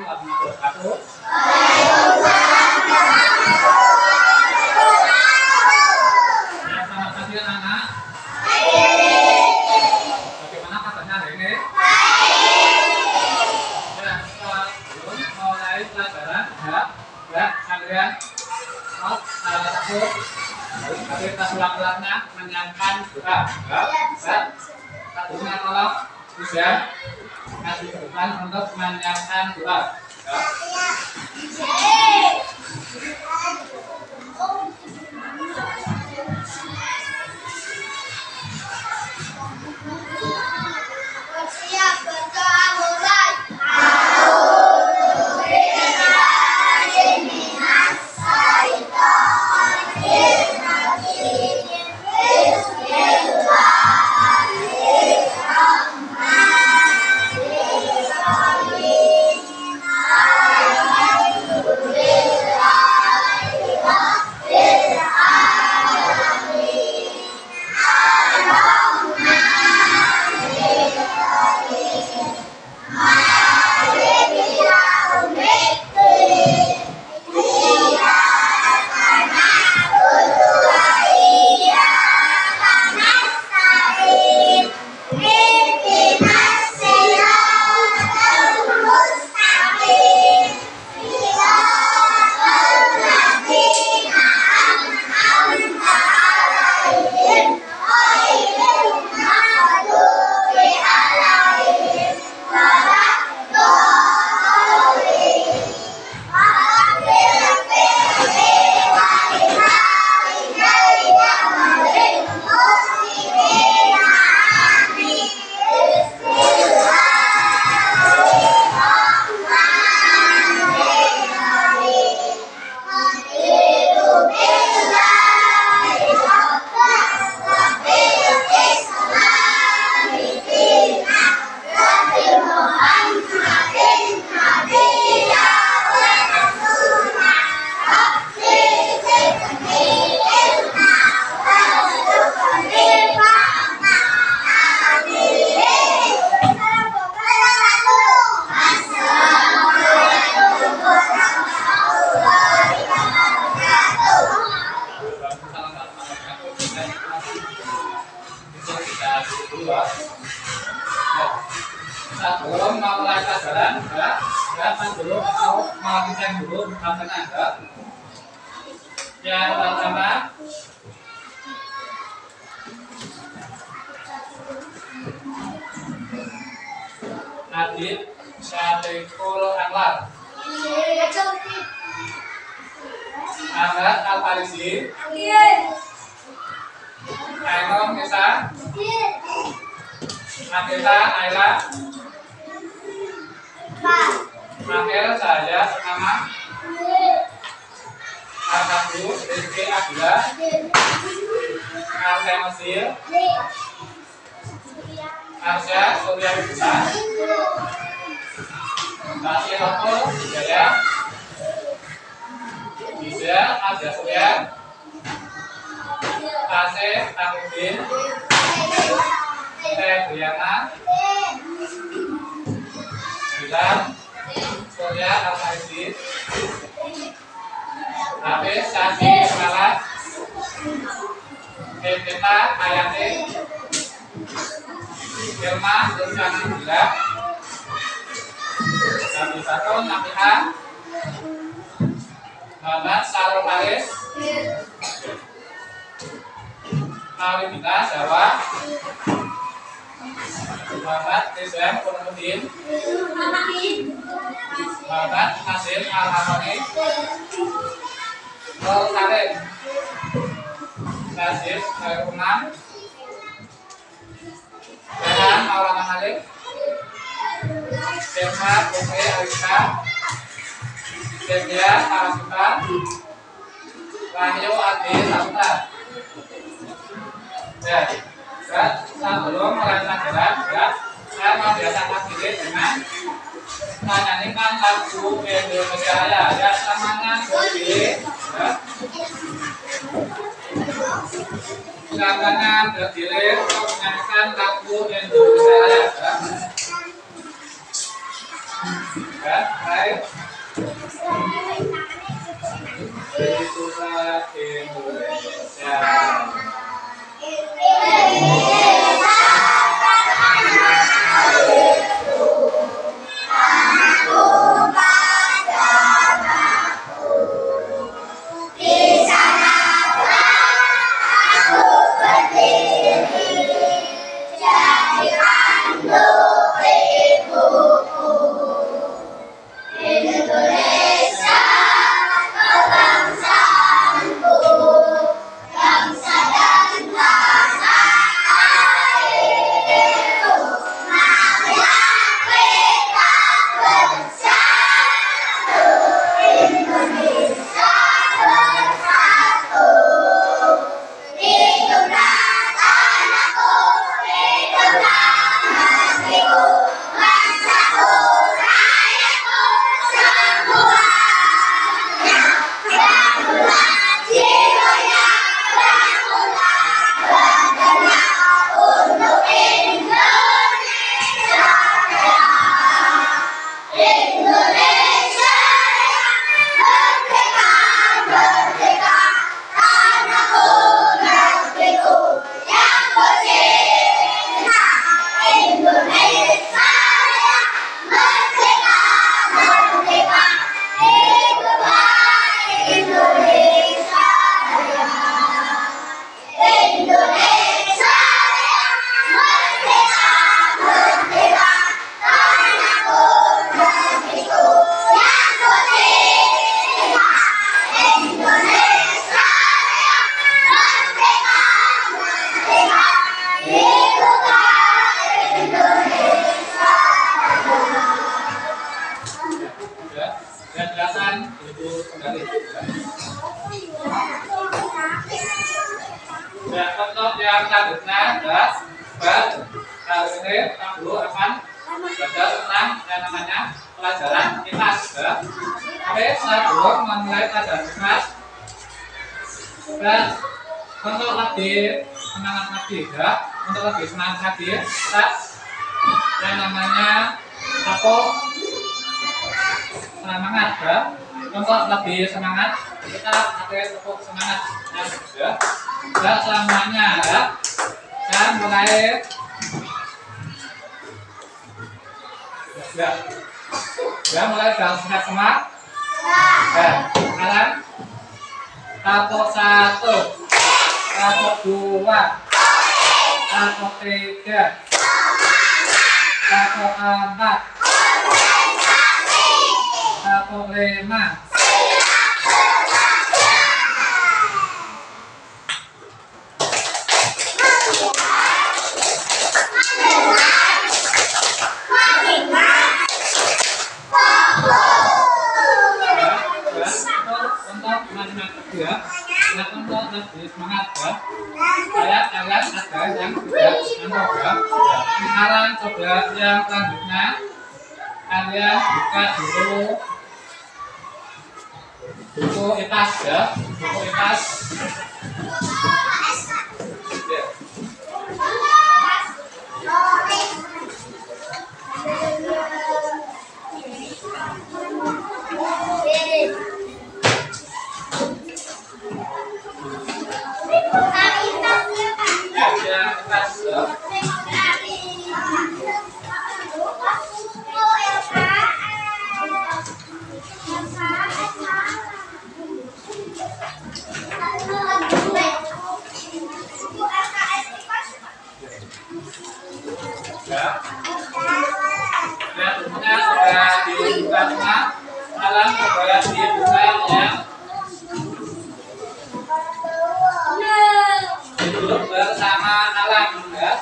warahmatullahi wabarakatuh. Ya, selamat pagi anak-anak. Bagaimana kabarnya hari ini? Ya, sebelum mulai pelajaran, ya, kalian kita ulang-ulangnya menyiapkan doa. Satunya tolong sudah kasih depan untuk menyiapkan doa. Siap berdoa mulai. Sebelum mulai pelajaran, dulu mau melakukan dulu bagaimana? Yang pertama, Adit Syariful Anwar, Ahmad Al-Farisi, Ainun Nisa, Nafisa Ayla, Akhir saya nama Al-Kabdu Rizki Abdullah, Arsya Mesir, Arsya Surya Bisa, Basir Roto Jaya, Bisa Arsya Surya, Asif Akudin, Febriana, Bilang Surya Al-Farisi, Hafiz Sasi Malat, Evita Hayati, Irma Luciana Bila, Nabi Satu Nabiha, Muhammad Sarul Haris, Mawibina Jawa, Muhammad Rizwan Purnuddin, Muhammad Nasir Al-Hamani, Nol Karim, Nasir Khairunam, Rehan Maulana Malik, Firma Bukri Alisa, Devia Parasuta, Wahyu Adi Saputra. Ya, sebelum mulai pelajaran, saya membiasakan diri dengan menyanyikan lagu Indonesia Raya. Ya, semangat berdiri. Silakan berdiri untuk menyanyikan lagu Indonesia Raya. Ya, baik. Itulah Indonesia. Ya, untuk yang selanjutnya adalah kali ini kita dulu akan belajar tentang yang namanya pelajaran IPAS. Oke, sebelum memulai pelajaran IPAS, dan untuk lebih semangat lagi ya, untuk lebih semangat lagi, kita yang namanya semangat ya. Untuk lebih semangat, kita pakai tepuk semangat ya. Ya, selamanya ya. Dan mulai ya, mulai dalam semangat semangat. Ya, sekarang tepuk 1, tepuk 2, tepuk 3, tepuk 4, tepuk 5. Ya, untuk lebih semangat ya. Saya kalian ada yang tidak ngantuk ya. Sekarang coba yang selanjutnya kalian buka dulu buku IPAS ya, buku IPAS. Bersama alam ya,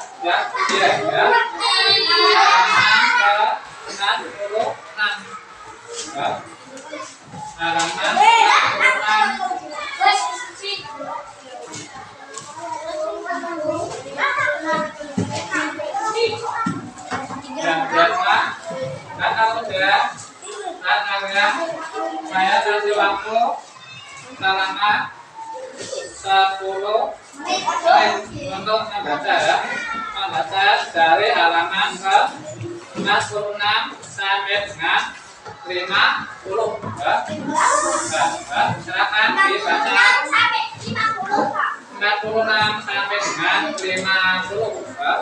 saya kasih waktu selama 10 menit untuk membaca ya, membaca dari halaman ke 46 sampai dengan 50 ya. Silakan dibaca 46 sampai dengan 50 ya.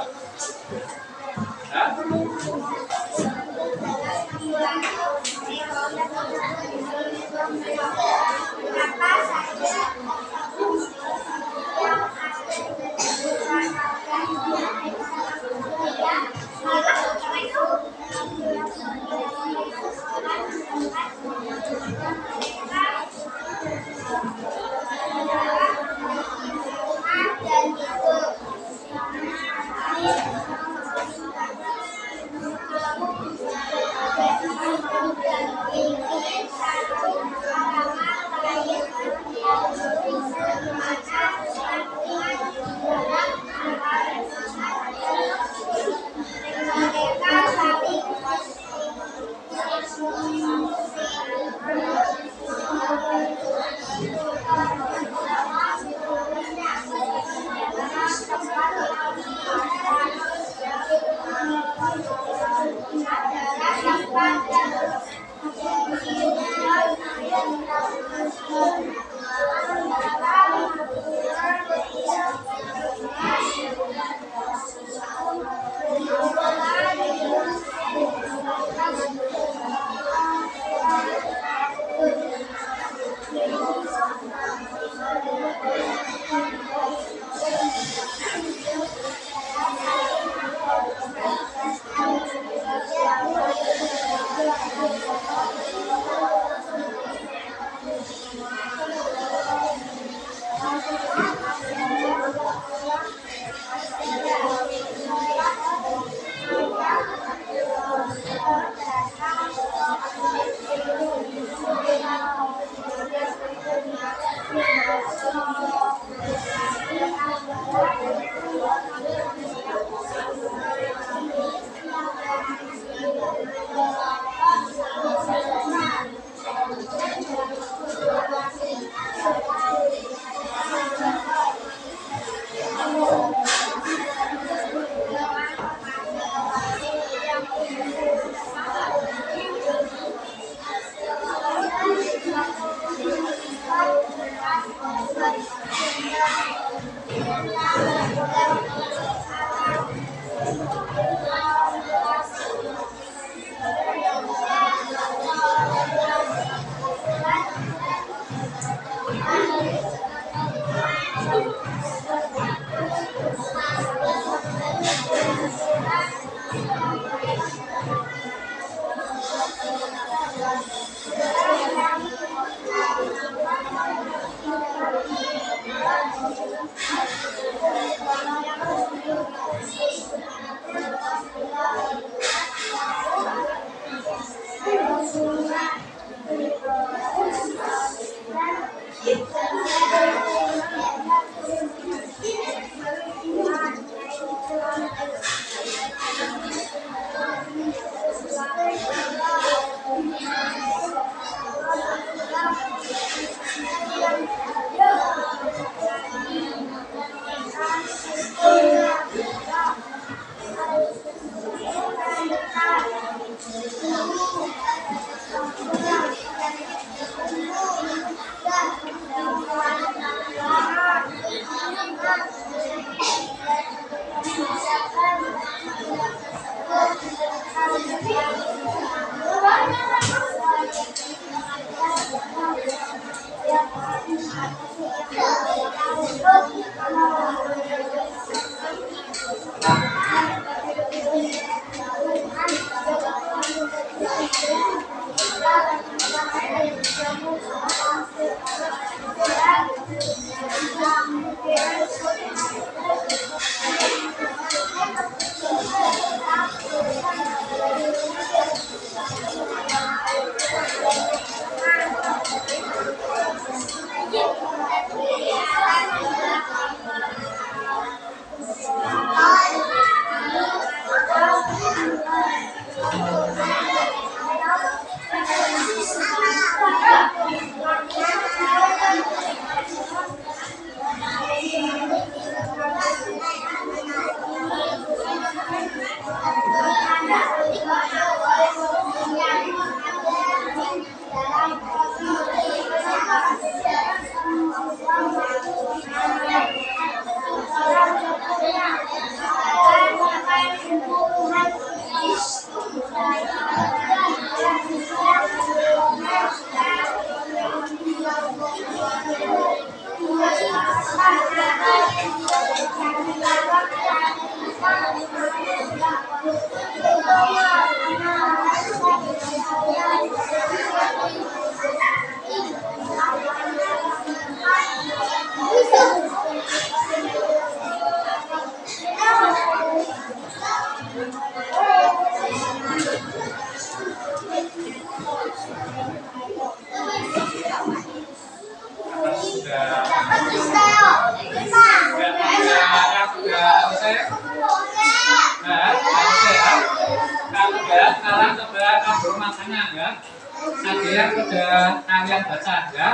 tadi yang sudah kalian baca ya.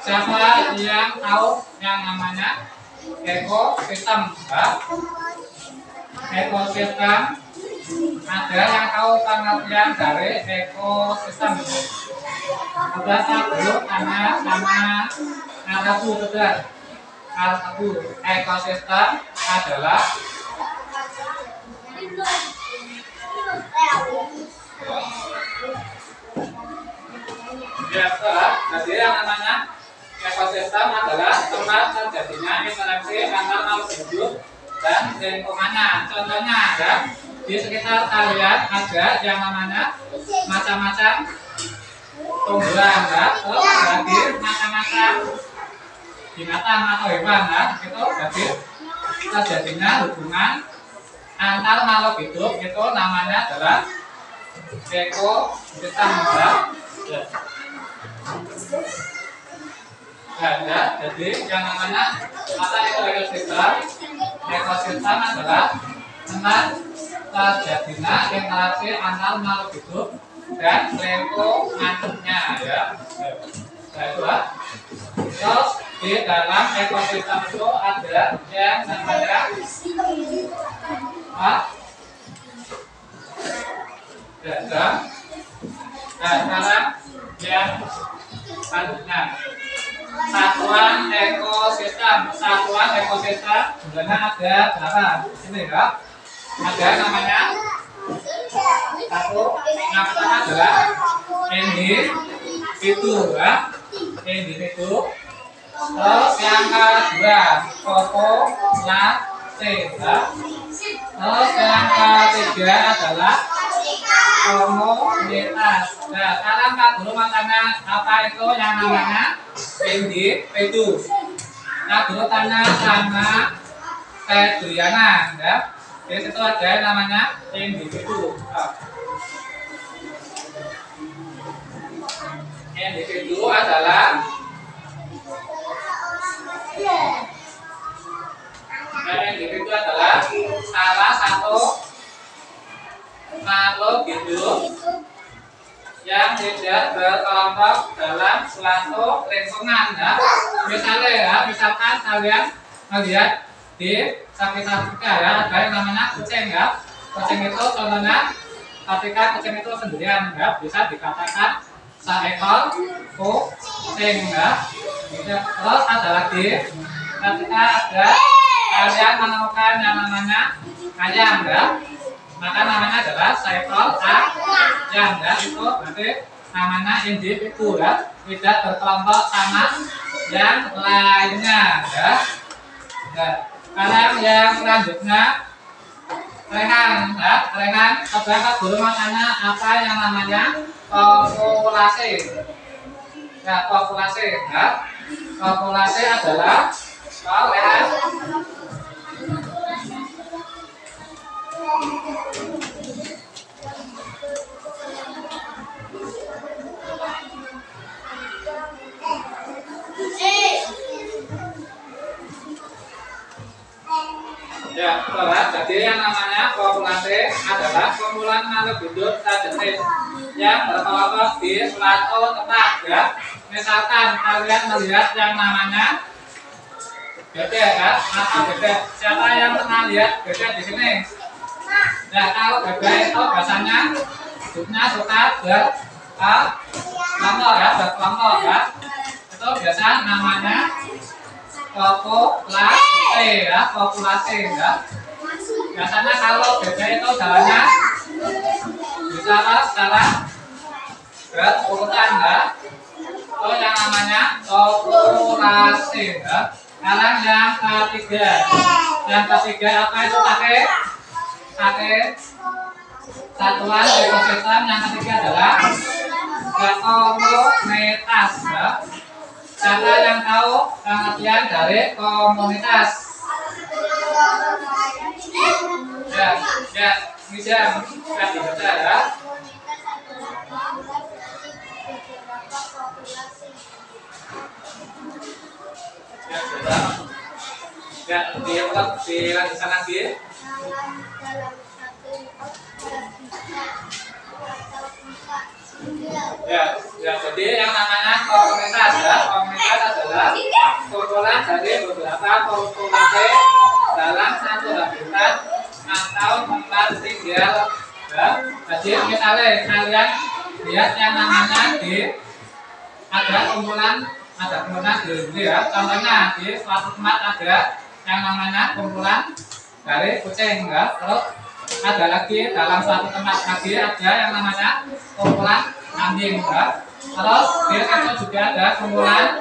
Siapa yang tahu yang namanya ekosistem ya? Ekosistem, ada yang tahu pengertian dari ekosistem? Sudah dulu tanya sama Arabu sudah. Arabu, ekosistem adalah ya betul. Jadi yang namanya ekosistem adalah tempat terjadinya interaksi antar makhluk hidup dan lingkungannya. Contohnya ya, di sekitar kalian ada yang namanya macam-macam tumbuhan ya, terus jadi macam-macam binatang atau hewan ya, itu jadi terjadinya hubungan antar makhluk hidup, itu namanya adalah ekosistem ya. Ya, jadi yang namanya apa itu ekosistem? Ekosistem adalah tempat terjadinya interaksi antar makhluk hidup dan lingkungannya ya. Nah, itu lah. Terus di dalam ekosistem itu ada yang namanya ada. Nah, sekarang yang selanjutnya satuan ekosistem. Satuan ekosistem sebenarnya ada berapa? Ini ya. Ada namanya satu. Yang pertama adalah individu ya. Individu. Terus yang kedua populasi ya. Terus yang ketiga adalah komunitas. Nah, sekarang Kak Guru mau tanya apa itu yang namanya individu. Kak Guru tanya sama Febriana ya. Di situ ada yang namanya individu. Individu adalah individu adalah salah satu makhluk hidup yang tidak berkelompok dalam suatu lingkungan ya. Misalnya ya, misalkan kalian melihat di sekitar kita ya, ada yang namanya kucing ya. Kucing itu contohnya ketika kucing itu sendirian ya, bisa dikatakan seekor kucing ya. Terus ada lagi ketika ada kalian menemukan yang namanya ayam ya, maka namanya adalah seekor ayam ya. Itu berarti namanya individu ya, tidak berkelompok sama yang lainnya ya. Nah, sekarang yang selanjutnya Rehan ya. Rehan, coba Kak Guru mau tanya apa yang namanya populasi ya. Populasi ya. Populasi adalah Rehan. Ya, betul. Jadi yang namanya populasi adalah kumpulan makhluk hidup terjenis yang berkelompok di suatu tempat ya. Misalkan kalian melihat yang namanya bebek ya, atau bebek. Siapa yang pernah lihat bebek di sini? Nah, kalau bebek itu biasanya hidupnya suka berkelompok ya, berkelompok ya. Itu biasa namanya populasi ya, populasi ya. Biasanya kalau bebek itu jalannya bicara secara berurutan ya. Itu yang namanya populasi ya. Sekarang yang ketiga. Yang ketiga apa itu pakai satuan ekosistem. Yang ketiga adalah komunitas ya. Siapa yang tahu pengertian dari komunitas? Ya, bisa dibaca ya. Ya, sudah. Ya, dilanjutkan lagi. Ya, jadi yang namanya komunitas ya, komunitas adalah kumpulan dari beberapa populasi dalam satu habitat atau tempat tinggal. Ya, jadi misalnya kalian lihat yang namanya ada kumpulan di sini ya. Contohnya di suatu tempat ada yang namanya kumpulan dari kucing ya. Terus ada lagi dalam suatu tempat lagi ada yang namanya kumpulan anjing ya. Terus di situ juga ada kumpulan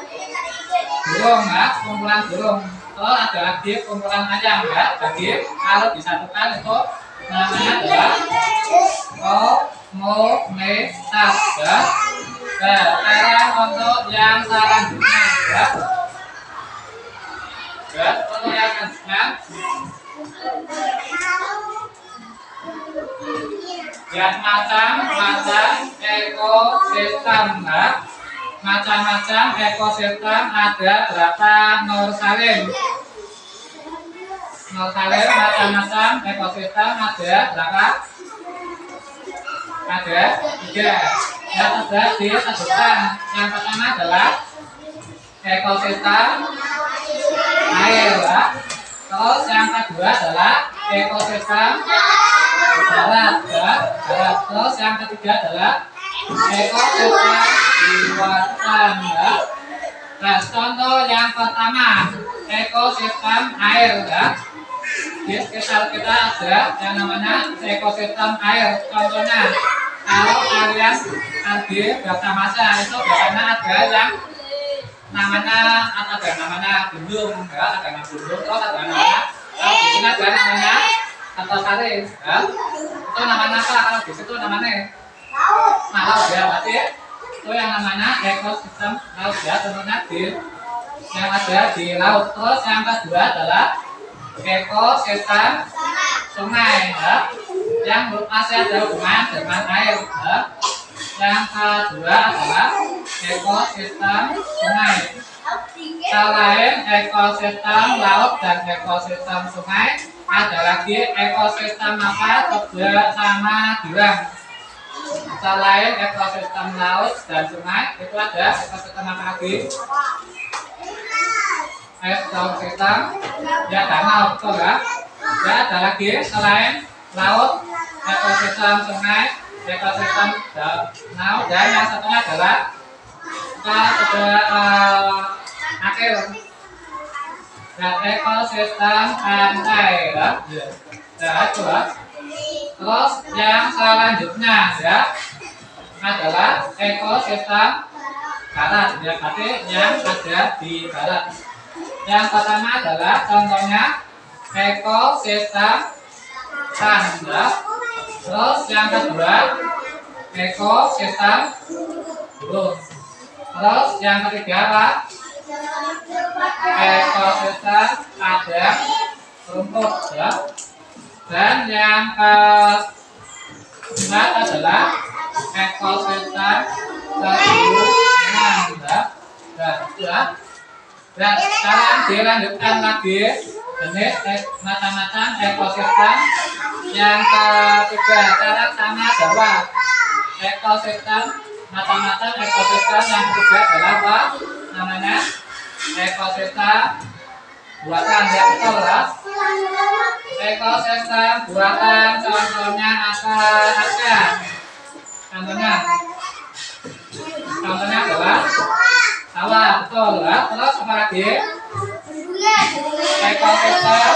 burung ya, kumpulan burung. Terus ada lagi kumpulan ayam ya. Jadi kalau disatukan itu namanya adalah komunitas ya. Sekarang untuk yang selanjutnya ya. Untuk yang selanjutnya ya, macam-macam ekosistem ya. Macam-macam ekosistem ada berapa Nur Salim? Nur Salim, macam-macam ekosistem ada berapa? Ada 3. Yang sudah disebutkan. Yang pertama adalah ekosistem air ya. Terus yang kedua adalah ekosistem darat ya. Terus yang ketiga adalah ekosistem di lautan ya. Nah, contoh yang pertama ekosistem air ya. Di sekitar kita ada yang namanya ekosistem air. Contohnya kalau kalian lagi bersamasa itu biasanya ada yang namanya bendung ya, ada namanya bendung, terus ada namanya di sini ada namanya Antasari ya. Itu namanya apa? Kalau di situ namanya laut ya, berarti itu yang namanya ekosistem laut ya, tentunya yang ada di laut. Terus yang kedua adalah ekosistem sungai ya, yang masih ada hubungan dengan air ya. Yang kedua adalah ekosistem sungai. Selain ekosistem laut dan ekosistem sungai, ada lagi ekosistem apa? Toba sama girang. Selain ekosistem laut dan sungai, itu ada ekosistem apa lagi? Ekosistem ya danau, betul ya? Ya, ada lagi selain laut, ekosistem sungai, ekosistem danau, dan yang satunya adalah kita sudah akhir dan ekosistem pantai ya. Itu ya. Terus yang selanjutnya ya adalah ekosistem darat ya, berarti yang ada di darat. Yang pertama adalah contohnya ekosistem tanda. Terus yang kedua ekosistem burung. Terus yang ketiga apa? Ekosistem padang rumput ya. Dan yang keempat adalah ekosistem terumbu ya. Dan sekarang dilanjutkan lagi jenis macam-macam ekosistem. Yang ketiga sekarang sama Jawa. Ekosistem macam-macam ekosistem yang ketiga adalah apa? Namanya ekosistem buatan ya, betul ya. Ekosistem buatan contohnya apa aja? Contohnya adalah sawah, betul ya. Terus apa lagi? Ekosistem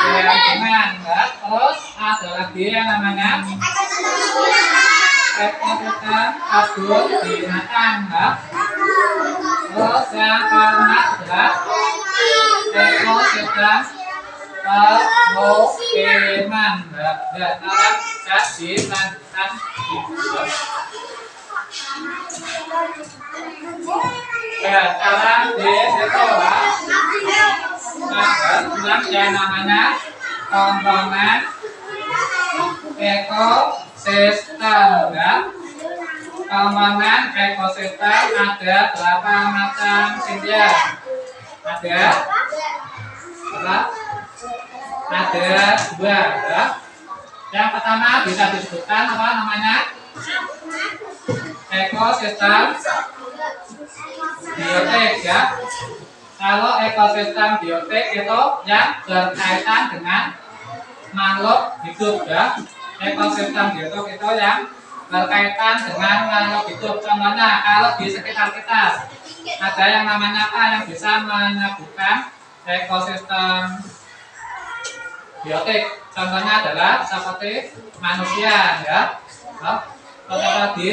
lingkungan ya. Terus ada lagi yang namanya ekosistem kebun binatang ya. Terus yang keempat adalah ekosistem pemukiman ya. Sekarang dilanjutkan ya, sekarang di situ yang namanya komponen ekosistem ya. Komponen ekosistem ada berapa macam Cynthia? Ada 2 ya. Yang pertama bisa disebutkan apa namanya? ekosistem biotik ya. Kalau ekosistem biotik itu yang berkaitan dengan makhluk hidup ya. Ekosistem biotik itu yang berkaitan dengan makhluk hidup. Contohnya kalau di sekitar kita ada yang namanya apa yang bisa menyebutkan ekosistem biotik. Contohnya adalah seperti manusia ya. Seperti apa lagi?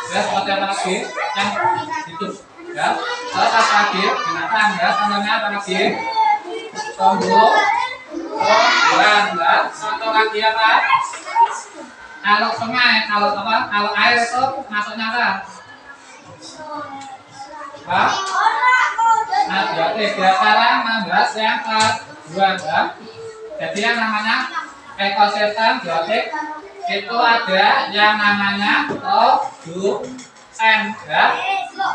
Ya, seperti apa lagi yang hidup ya. Terus apa lagi? Binatang ya. Contohnya apa lagi? Tumbuhan ya. Contoh lagi apa? Kalau sungai, kalau apa? Kalau air itu masuknya apa? Nah, biotik ya. Sekarang membahas yang kedua ya. Jadi yang namanya ekosistem biotik itu ada yang namanya produsen ya.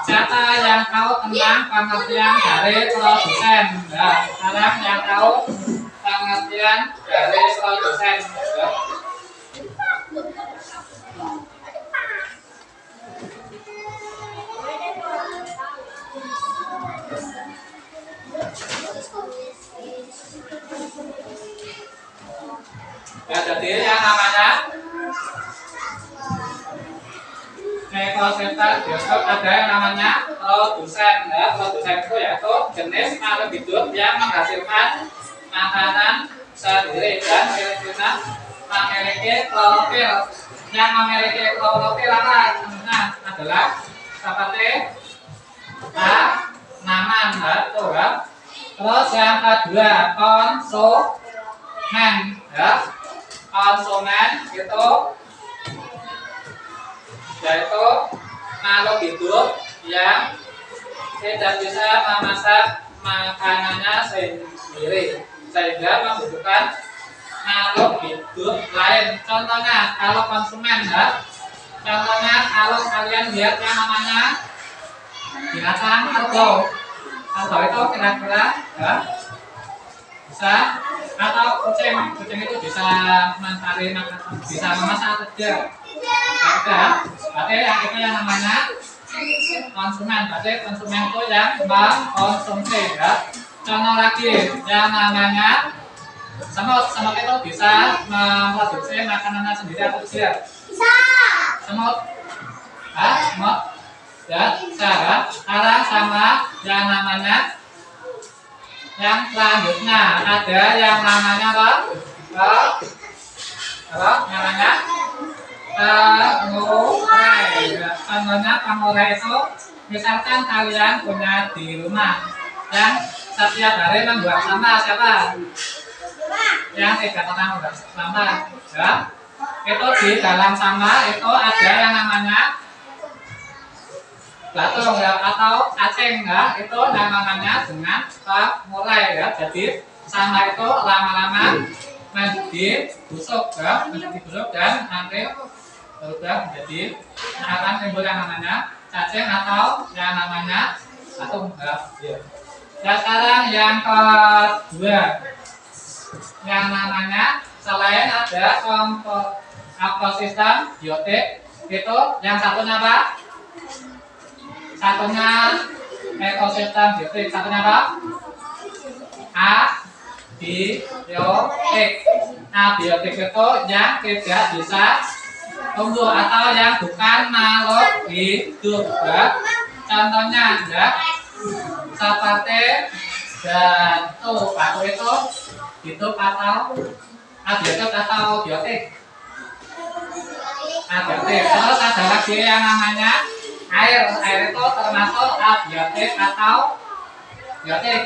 Siapa yang tahu tentang pengertian dari produsen ya? Sekarang yang tahu pengertian dari produsen ya. Ya, jadi yang namanya ekosistem biotik ada yang namanya produsen ya. Produsen itu yaitu jenis makhluk hidup yang menghasilkan makanan sendiri dan memiliki klorofil. Yang memiliki klorofil apa? Adalah seperti tanaman itu ya. Terus yang kedua konsumen ya. Konsumen itu yaitu makhluk hidup yang tidak bisa memasak makanannya sendiri sehingga membutuhkan makhluk hidup lain. Contohnya kalau konsumen ya. Contohnya kalau kalian lihat yang namanya binatang kerbau. Kerbau itu kira-kira ya, bisa atau kucing itu bisa mencari makanan, bisa memasak saja. Berarti yang itu yang namanya konsumen. Berarti konsumen itu yang mengkonsumsi ya. Contoh lagi yang namanya semut. Semut itu bisa memproduksi makanannya sendiri atau tidak? Bisa. Semut. Semut. Ya, sekarang sama yang namanya yang selanjutnya ada yang namanya apa? Namanya pengurai. Contohnya pengurai itu misalkan kalian punya di rumah yang setiap hari membuang sampah. Siapa? Yang tidak pernah membuang sampah ya. Itu di dalam sampah itu ada yang namanya belatung ya, atau cacing ya. Itu namanya dengan pengurai ya. Jadi sampah itu lama-lama menjadi busuk ya, dan nanti berubah menjadi akan timbul yang namanya cacing atau yang namanya belatung ya. Dan sekarang yang kedua yang namanya selain ada ekosistem biotik itu yang satunya apa? Satunya ekosistem biotik, satunya apa? Abiotik. Abiotik itu yang tidak bisa tumbuh atau yang bukan makhluk hidup ya. Contohnya ya seperti batu. Batu itu hidup atau abiotik atau biotik? Abiotik. Terus ada lagi yang namanya air. Air itu termasuk abiotik atau biotik?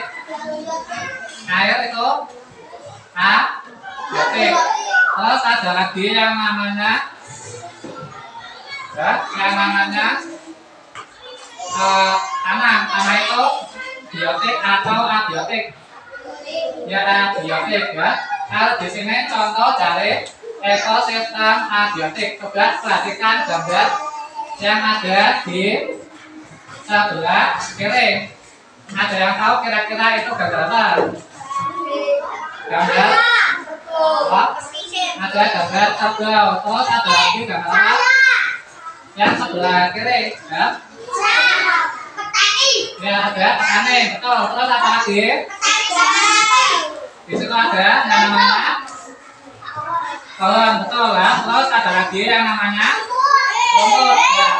Air itu abiotik. Terus ada lagi yang namanya ya, yang namanya tanah. Tanah itu biotik atau abiotik? Ya, abiotik ya. Kalau di sini contoh dari ekosistem abiotik. Coba perhatikan gambar yang ada di sebelah kiri. Ada yang tahu kira-kira itu gambar apa? Gambar ada gambar terbang. Terus ada lagi gambar apa? Yang sebelah kiri, ya. Ya, ada petani, betul. Terus apa lagi? Di situ ada yang namanya kolon, betul ya. Terus ada lagi yang namanya rumput, ya.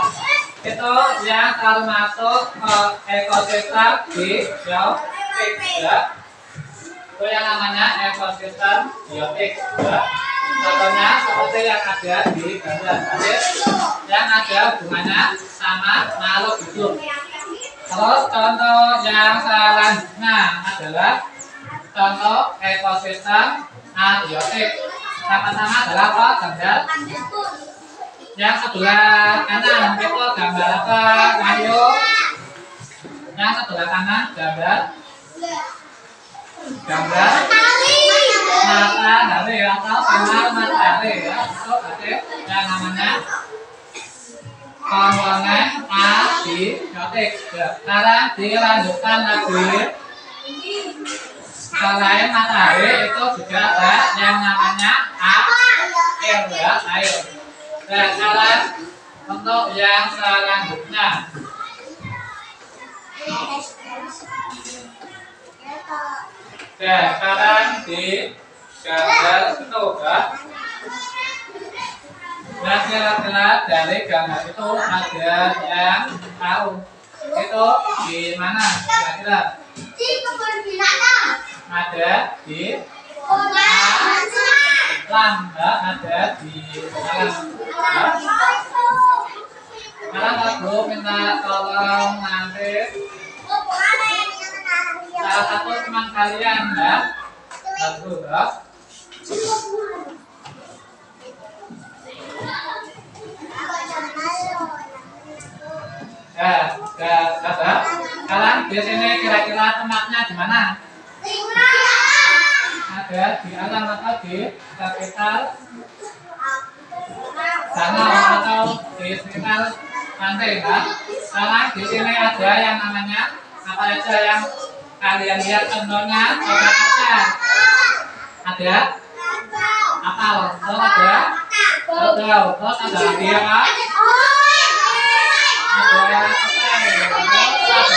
Itu yang termasuk ekosistem biotik, ya. Itu yang namanya ekosistem biotik, ya. Contohnya seperti yang ada di gambar tadi, yang ada hubungannya sama makhluk hidup. Terus contoh yang selanjutnya adalah contoh ekosistem abiotik. Sama-sama adalah apa? Gambar yang sebelah kanan itu gambar apa? Ayo. Yang sebelah kanan gambar matahari atau sinar matahari, ya. Itu ada yang namanya komponen abiotik. Sekarang dilanjutkan lagi. Selain matahari itu juga ada yang namanya air, ya, air. Dan sekarang untuk yang selanjutnya. Sekarang di gambar itu, ya. Nah, kira-kira dari gambar itu ada yang tahu itu di mana? Kira-kira ada di alam, ya, ada di alam. Sekarang aku minta tolong nanti salah satu teman kalian, ya. Satu, ya. Kalian di sini kira-kira tempatnya di mana? Ada di alam atau di sekitar danau atau di sekitar pantai, ya. Sekarang di sini ada yang namanya apa aja yang kalian lihat contohnya? Coba kaca. Ada apel, terus ada odol, terus ada lagi apa? Ada petai, terus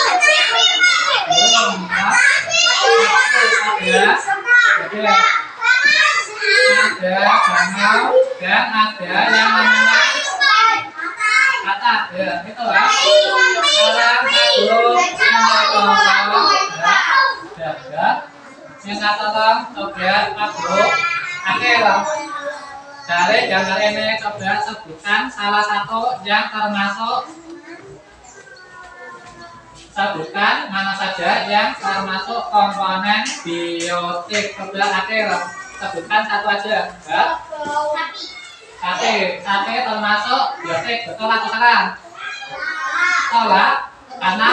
ada lagi burung, ya. Ada danau dan ada yang namanya katak, ya, itu, ya. Sekarang aku minta tolong coba aku akhir dari gambar ini coba sebutkan salah satu yang termasuk, sebutkan mana saja yang termasuk komponen biotik. Coba akhir sebutkan satu aja, ya. Sate termasuk biotik, betul atau salah? Salah, karena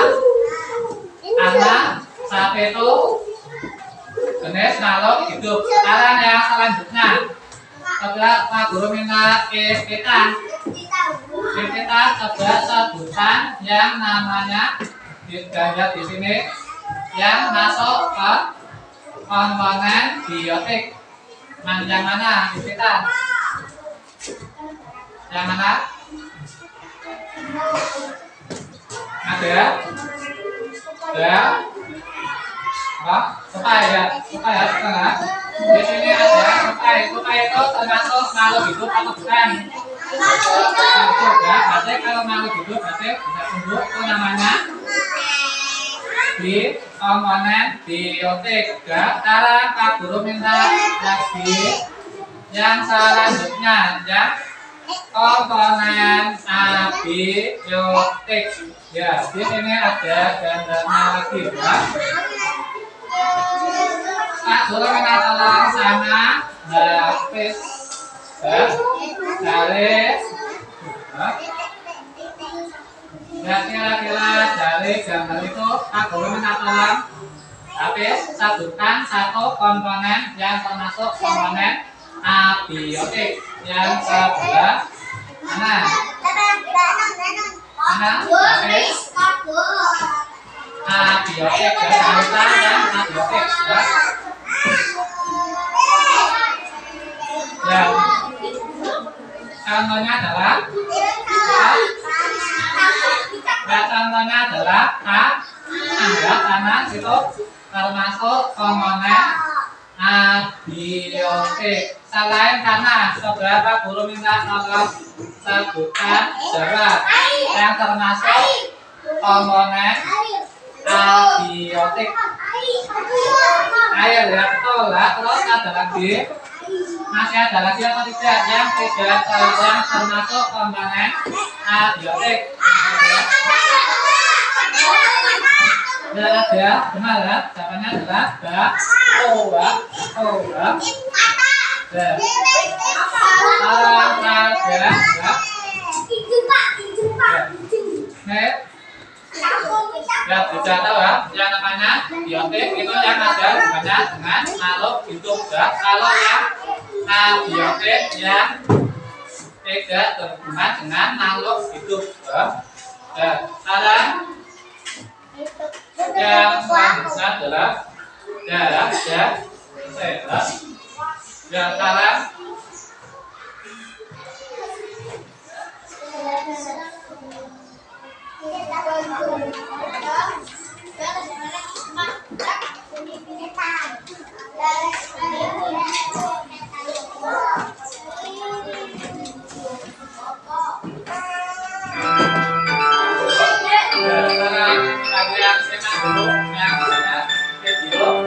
sate itu jenis makhluk hidup. Sekarang yang selanjutnya, coba Pak Guru minta kita coba sebutkan yang namanya digambar di sini yang masuk ke komponen biotik. Yang mana kita? Yang mana? Ada? Ya? Tupai, ya, setengah. Di sini ada tupai. Tupai itu termasuk makhluk hidup atau bukan? Masuk, ya. Berarti kalau makhluk hidup berarti bisa tumbuh. Itu namanya di komponen biotik, ya. Sekarang Pak Guru minta lagi yang selanjutnya, ya. Komponen abiotik. Ya, di sini ada gambarnya lagi, ya. Pak Guru minta tolong sama Hafiz, ya. Garis, ya. Kira-kira dari gambar itu Pak Guru minta tolong Hafiz sebutkan satu komponen yang termasuk komponen abiotik yang sebelah mana? Mana? Hafiz? Abiotik, ya, saluran dan abiotik, ya. Ya, contohnya adalah contohnya adalah ya, tanah itu termasuk komponen abiotik. Selain tanah, beberapa guru minta tolong sebutkan zat yang termasuk komponen abiotik. Air ya, betul lah. Terus ada lagi, masih ada lagi atau tidak yang termasuk komponen abiotik? Ada, benar ya? Jawabannya adalah ya, bisa tahu ya, yang namanya biotik itu yang ada hubungannya dengan makhluk hidup. Kalau yang abiotik yang tidak berhubungan dengan makhluk hidup. Ada yang selanjutnya adalah sekarang kalian simak dulu yang ada video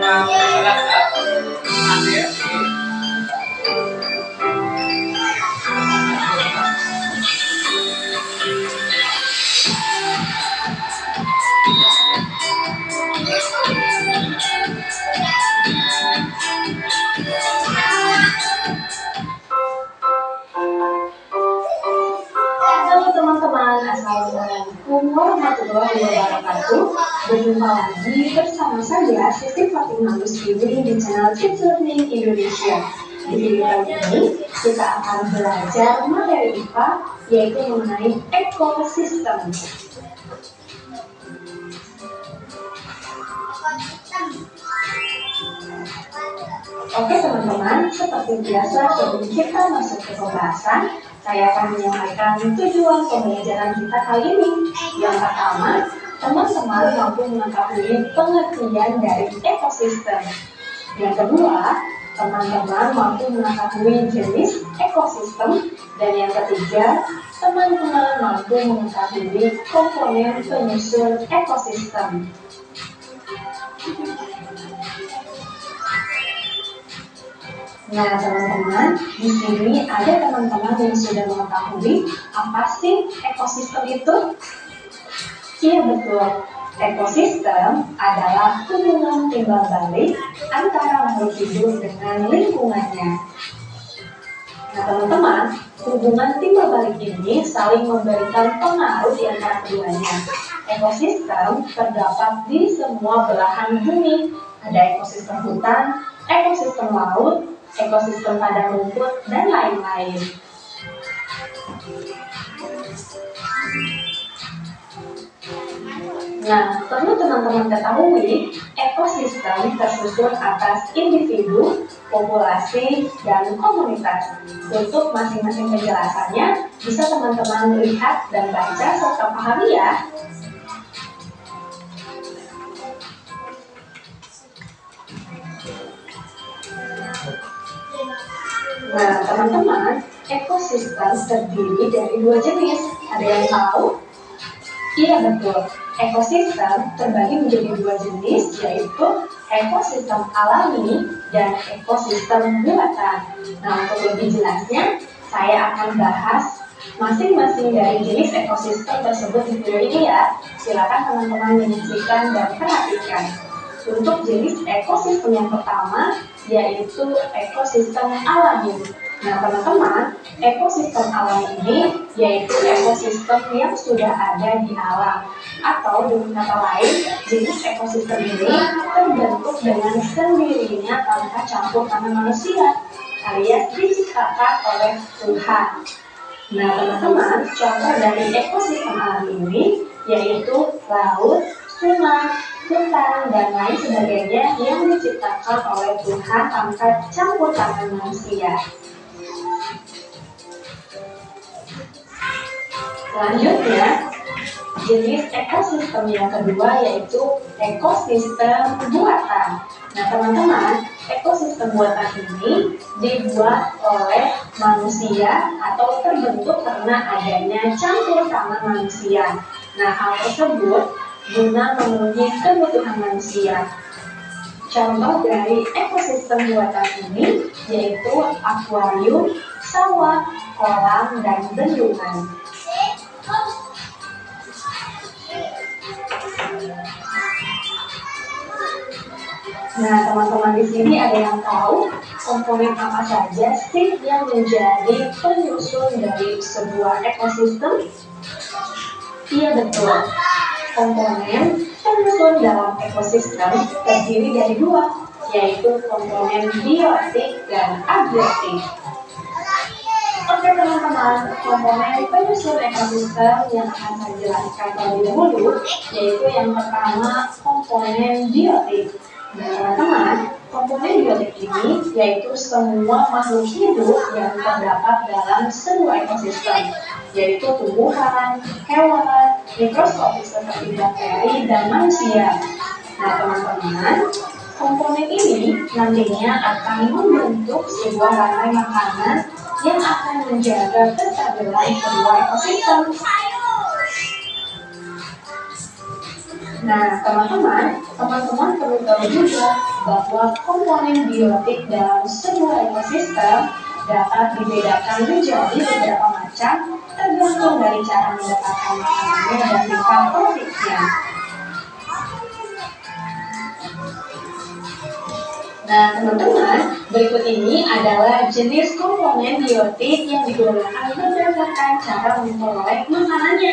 teman-teman, assalamualaikum warahmatullahi wabarakatuh. Berjumpa lagi bersama saya Siti Fatimah Lusfidri di channel Kids Learning Indonesia. Di video kali ini kita akan belajar materi IPA yaitu mengenai ekosistem. Oke teman-teman, seperti biasa sebelum kita masuk ke pembahasan, saya akan menyampaikan tujuan pembelajaran kita kali ini. Yang pertama, teman-teman mampu mengetahui pengertian dari ekosistem. Yang kedua, teman-teman mampu mengetahui jenis ekosistem. Dan yang ketiga, teman-teman mampu mengetahui komponen penyusun ekosistem. Nah teman-teman, di sini ada teman-teman yang sudah mengetahui apa sih ekosistem itu? Iya betul, ekosistem adalah hubungan timbal balik antara makhluk hidup dengan lingkungannya. Nah teman-teman, hubungan timbal balik ini saling memberikan pengaruh di antara keduanya. Ekosistem terdapat di semua belahan bumi. Ada ekosistem hutan, ekosistem laut, ekosistem padang rumput, dan lain-lain. Nah, perlu teman-teman ketahui, ekosistem tersusun atas individu, populasi, dan komunitas. Untuk masing-masing penjelasannya, bisa teman-teman lihat dan baca serta pahami ya. Nah, teman-teman, ekosistem terdiri dari dua jenis. Ada yang tahu? Iya betul. Ekosistem terbagi menjadi dua jenis, yaitu ekosistem alami dan ekosistem buatan. Nah, untuk lebih jelasnya, saya akan bahas masing-masing dari jenis ekosistem tersebut di video ini ya. Silakan teman-teman menyaksikan dan perhatikan. Untuk jenis ekosistem yang pertama, yaitu ekosistem alami. Nah teman-teman, ekosistem alami ini yaitu ekosistem yang sudah ada di alam. Atau dengan kata lain, jenis ekosistem ini terbentuk dengan sendirinya tanpa campur tangan manusia, alias diciptakan oleh Tuhan. Nah teman-teman, contoh dari ekosistem alami ini yaitu laut, sungai, hutan, dan lain sebagainya yang diciptakan oleh Tuhan tanpa campur tangan manusia. Selanjutnya, jenis ekosistem yang kedua yaitu ekosistem buatan. Nah teman-teman, ekosistem buatan ini dibuat oleh manusia atau terbentuk karena adanya campur tangan manusia. Nah hal tersebut guna memenuhi kebutuhan manusia. Contoh dari ekosistem buatan ini yaitu akuarium, sawah, kolam, dan bendungan. Nah, teman-teman di sini ada yang tahu komponen apa saja sih yang menjadi penyusun dari sebuah ekosistem? Iya betul. Komponen penyusun dalam ekosistem terdiri dari dua, yaitu komponen biotik dan abiotik. Oke teman-teman, komponen penyusun ekosistem yang akan saya jelaskan terlebih dahulu, yaitu yang pertama komponen biotik. Nah teman-teman, komponen biotik ini yaitu semua makhluk hidup yang terdapat dalam sebuah ekosistem, yaitu tumbuhan, hewan, mikroskopis seperti bakteri, dan manusia. Nah teman-teman, komponen ini nantinya akan membentuk sebuah rantai makanan yang akan menjaga kestabilan sebuah ekosistem. Nah, teman-teman perlu tahu juga bahwa komponen biotik dalam sebuah ekosistem dapat dibedakan menjadi beberapa macam tergantung dari cara mendapatkan makanannya dan tingkat profitnya. Nah, teman-teman, berikut ini adalah jenis komponen biotik yang digunakan berdasarkan cara memperoleh makanannya.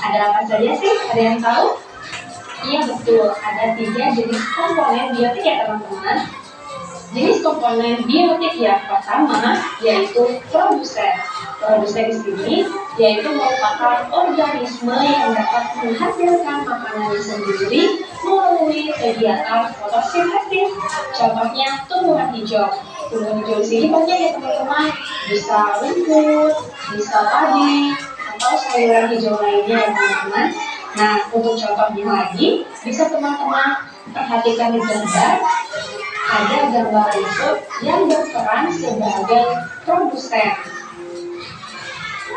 Ada apa saja sih? Ada yang tahu? Iya betul, ada 3 jenis komponen biotik ya teman-teman. Jenis komponen biotik yang pertama yaitu produsen. Produsen di sini yaitu merupakan organisme yang dapat menghasilkan makanannya sendiri melalui kegiatan fotosintesis. Contohnya tumbuhan hijau. Tumbuhan hijau di sini banyak ya teman-teman. Bisa rumput, bisa padi, atau sayuran hijau lainnya ya teman-teman. Nah, untuk contohnya lagi, bisa teman-teman perhatikan di gambar. Ada gambar rumput yang berperan sebagai produsen.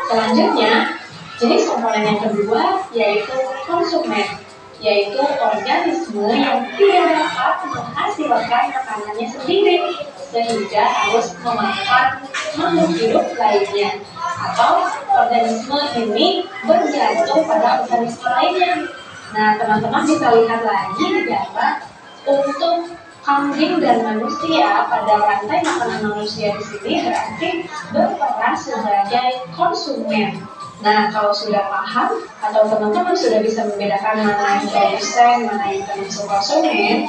Selanjutnya, jenis komponen yang kedua yaitu konsumen, yaitu organisme yang tidak dapat menghasilkan makanannya sendiri sehingga harus memakan makhluk hidup lainnya, atau organisme ini bergantung pada organisme lainnya. Nah, teman-teman bisa lihat lagi di gambar untuk kambing dan manusia pada rantai makanan manusia di sini berarti berperan sebagai konsumen. Nah, kalau sudah paham atau teman-teman sudah bisa membedakan mana yang produsen, mana yang termasuk konsumen,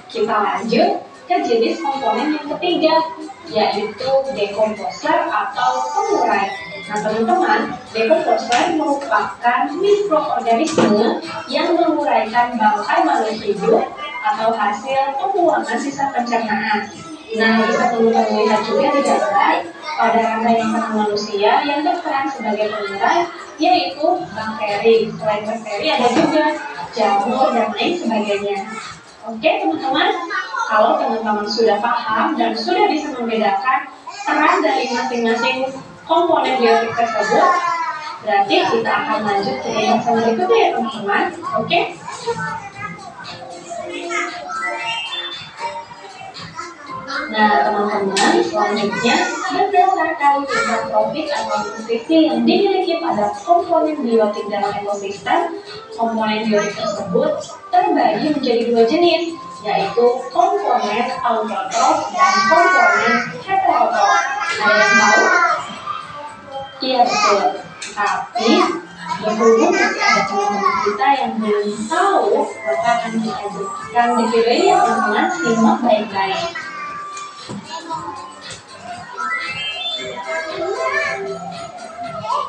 kita lanjut ke jenis komponen yang ketiga, yaitu dekomposer atau pengurai. Nah teman-teman, dekomposer merupakan mikroorganisme yang menguraikan bangkai makhluk hidup atau hasil pembuangan sisa pencernaan. Nah, bisa teman-teman melihat juga di gambar pada rantai makanan manusia yang berperan sebagai pengurai, yaitu bakteri. Selain bakteri ada juga jamur dan lain sebagainya. Oke teman-teman, kalau teman-teman sudah paham dan sudah bisa membedakan peran dari masing-masing komponen biotik tersebut, berarti kita akan lanjut ke pembahasan berikutnya ya teman-teman. Oke? Nah teman-teman, selanjutnya berdasarkan tingkat profit atau nutrisi yang dimiliki pada komponen biotik dalam ekosistem, komponen biotik tersebut terbagi menjadi 2 jenis, yaitu komponen autotrof dan komponen heterotrof. Ada yang tahu? Iya betul. Tapi berhubung masih ada teman-teman kita yang belum tahu, maka akan kita jelaskan di video ini ya teman-teman, simak baik-baik.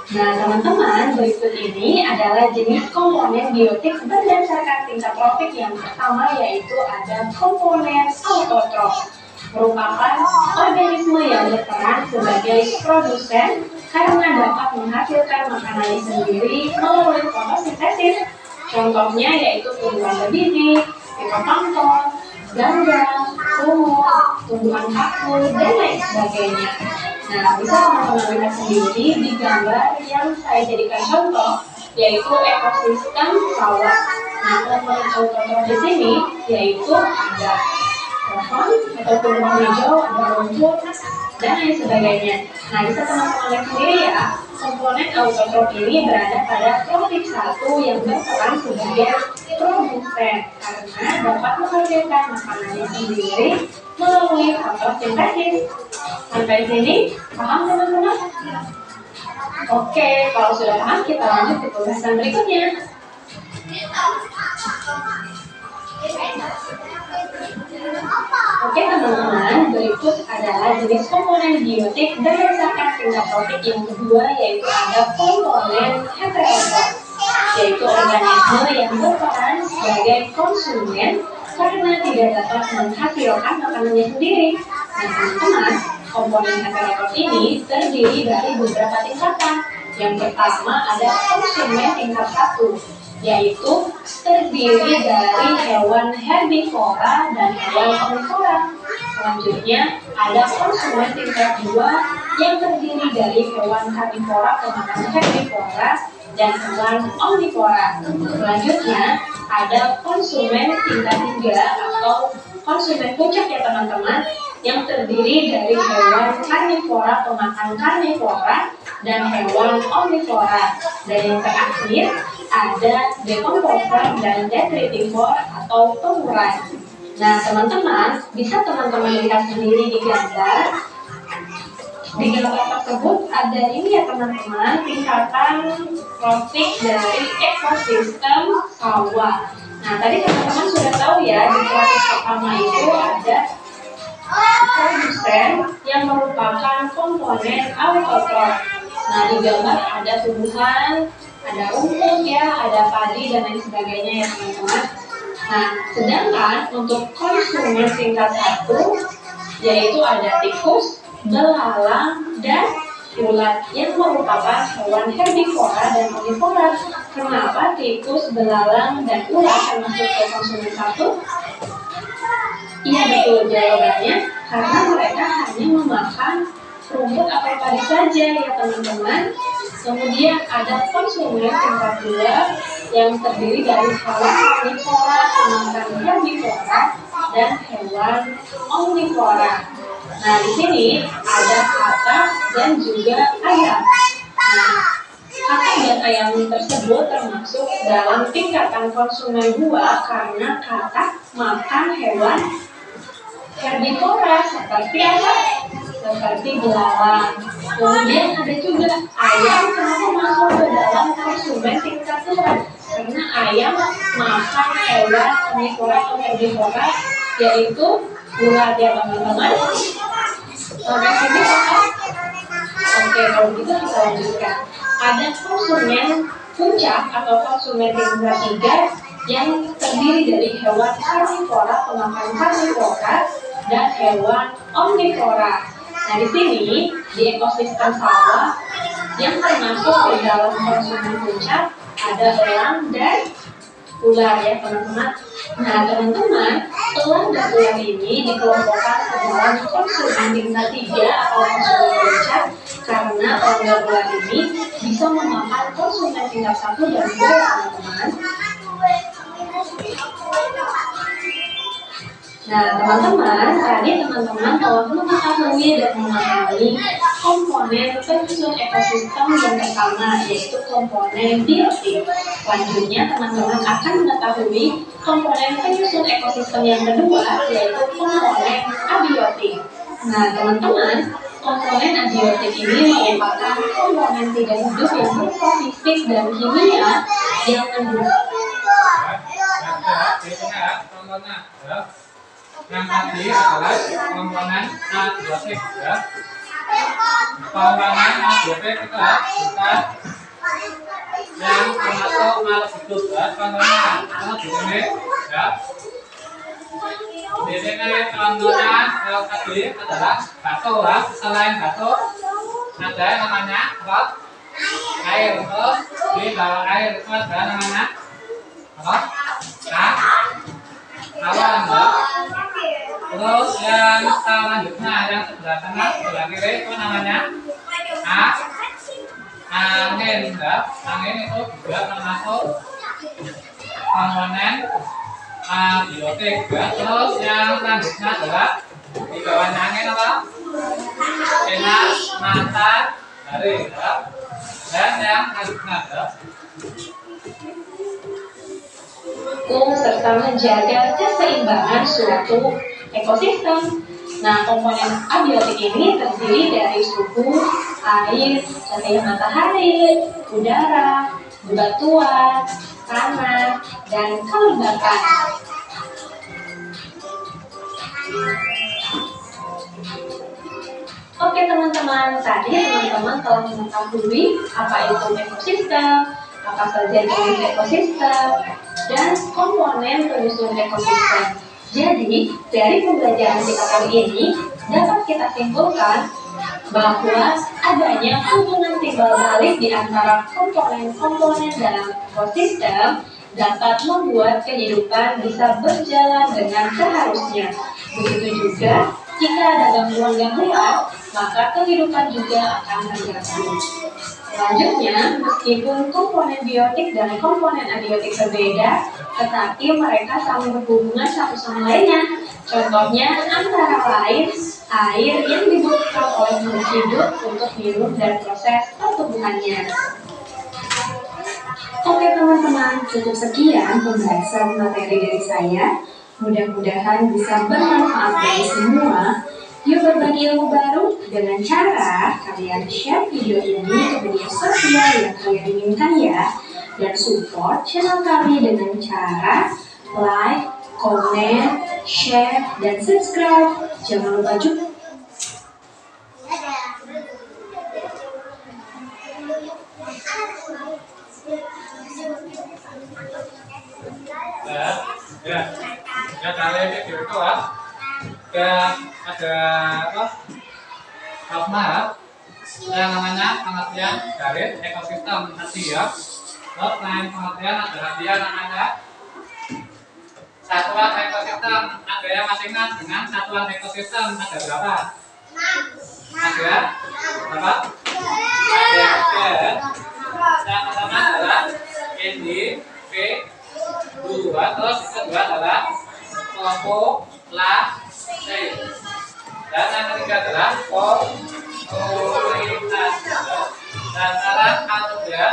Nah teman-teman, berikut ini adalah jenis komponen biotik berdasarkan tingkat profit. Yang pertama yaitu ada komponen autotrof, merupakan organisme yang berperan sebagai produsen karena dapat menghasilkan makanannya sendiri melalui fotosintesis. Contohnya yaitu tumbuhan berdiri, hippocampus, ganja, lumut, tumbuhan kaku, dan lain sebagainya. Nah, bisa teman-teman lihat sendiri di gambar yang saya jadikan contoh, yaitu ekosistem sawah. Nah, komponen autotrof di sini yaitu ada pohon atau tumbuhan hijau, ada rumput, dan lain sebagainya. Nah, bisa teman-teman lihat sendiri ya, komponen autotrof ini berada pada tropik 1 yang berperan sebagai produsen karena dapat menghasilkan makanannya sendiri melalui fotosintesis. Sampai sini paham teman-teman? Oke, kalau sudah paham kita lanjut ke pembahasan berikutnya. Oke teman-teman, berikut adalah jenis komponen biotik berdasarkan tingkat tropik yang kedua, yaitu ada komponen heterotrof, yaitu organisme yang berperan sebagai konsumen karena tidak dapat menghasilkan makanannya sendiri. Nah teman-teman, komponen heterotrof ini terdiri dari beberapa tingkatan. Yang pertama ada konsumen tingkat 1, yaitu terdiri dari hewan herbivora dan hewan omnivora. Selanjutnya ada konsumen tingkat 2 yang terdiri dari hewan karnivora pemakan herbivora dan hewan omnivora. Selanjutnya ada konsumen tingkat 3 atau konsumen puncak ya teman-teman, yang terdiri dari hewan karnivora pemakan karnivora dan hewan omnivora. Dan yang terakhir ada decomposer dan detritivore atau pengurai. Nah teman-teman, bisa teman-teman lihat sendiri di gambar. Di gambar tersebut ada ini ya teman-teman, tingkatan tropik dari ekosistem sawah. Nah tadi teman-teman sudah tahu ya, di tropik pertama itu ada produsen yang merupakan komponen autotrof. Nah di gambar ada tumbuhan, ada rumput ya, ada padi dan lain sebagainya ya teman-teman. Nah sedangkan untuk konsumen tingkat 1 yaitu ada tikus, belalang, dan ulat yang merupakan hewan herbivora dan omnivora. Kenapa tikus, belalang, dan ulat termasuk ke konsumen 1? Iya betul jawabannya, karena mereka hanya memakan rumput atau padi saja ya teman-teman. Kemudian ada konsumen tingkat 2 yang terdiri dari hewan karnivora, pemakan herbivora, dan hewan omnivora. Nah di sini ada katak dan juga ayam. Nah katak dan ayam tersebut termasuk dalam tingkatan konsumen 2 karena katak makan hewan herbivora seperti apa? Seperti belalang. Kemudian ada juga ayam kenapa masuk ke dalam konsumen tingkat 2? Karena ayam makan hewan omnivora atau herbivora, yaitu ulat ya teman-teman. Sampai sini paham? Oke, kalau gitu kita lanjutkan. Ada konsumen puncak atau konsumen tingkat 3 yang terdiri dari hewan karnivora, pemakan karnivora, dan hewan omnivora. Nah di sini di ekosistem sawah yang termasuk ke dalam konsumen puncak ada elang dan ular ya teman-teman. Nah teman-teman, elang dan ular ini dikelompokkan ke dalam konsumen tingkat 3 atau konsumen puncak karena elang dan ular ini bisa memakan konsumen tingkat 1 dan 2 ya teman-teman. Nah teman-teman, tadi teman-teman telah mengetahui dan memahami komponen penyusun ekosistem yang pertama, yaitu komponen biotik. Selanjutnya teman-teman akan mengetahui komponen penyusun ekosistem yang kedua, yaitu komponen abiotik. Nah teman-teman, komponen abiotik ini merupakan komponen tidak hidup yang berupa fisik dan kimia yang mendukung. Yang tadi adalah komponen abiotik ya. Komponen abiotik itu bukan yang termasuk makhluk hidup ya. Contohnya di sini ya. Di sini contohnya tadi adalah batu ya. Selain batu ada yang namanya apa? Air. Terus di bawah air itu ada namanya sebelah kanan, sebelah kiri itu namanya angin ya. Angin itu juga termasuk komponen abiotik ya. Terus yang selanjutnya adalah di bawahnya angin apa? Enak, matahari ya. Dan yang selanjutnya adalah serta menjaga keseimbangan suatu ekosistem. Nah, komponen abiotik ini terdiri dari suhu, air, cahaya matahari, udara, bebatuan, tanah, dan kelembapan. Oke teman-teman, tadi teman-teman telah mengetahui apa itu ekosistem, apa saja jenis ekosistem, dan komponen penyusun ekosistem. Jadi, dari pembelajaran kita kali ini, dapat kita simpulkan bahwa adanya hubungan timbal balik di antara komponen-komponen dalam ekosistem dapat membuat kehidupan bisa berjalan dengan seharusnya. Begitu juga, jika ada gangguan yang lihat, maka kehidupan juga akan terganggu. Selanjutnya, meskipun komponen biotik dan komponen abiotik berbeda, tetapi mereka saling berhubungan satu sama lainnya. Contohnya antara lain air yang dibutuhkan oleh makhluk hidup untuk minum dan proses pertumbuhannya. Oke teman-teman, cukup sekian pembahasan materi dari saya. Mudah-mudahan bisa bermanfaat bagi semua. Yuk berbagi ilmu baru dengan cara kalian share video ini ke media sosial yang kalian inginkan ya. Dan support channel kami dengan cara like, comment, share, dan subscribe. Jangan lupa juga ya kali ini video itu ada apa yang namanya pengertian dari ekosistem tadi ya. Terus selain pengertian ada lagi yang namanya satuan ekosistem. Ada yang masing-masing dengan satuan ekosistem ada berapa? Ada berapa? Ada 3. Yang pertama adalah individu, terus kedua adalah populasi, dan yang ketiga adalah komunitas. Dan sekarang ada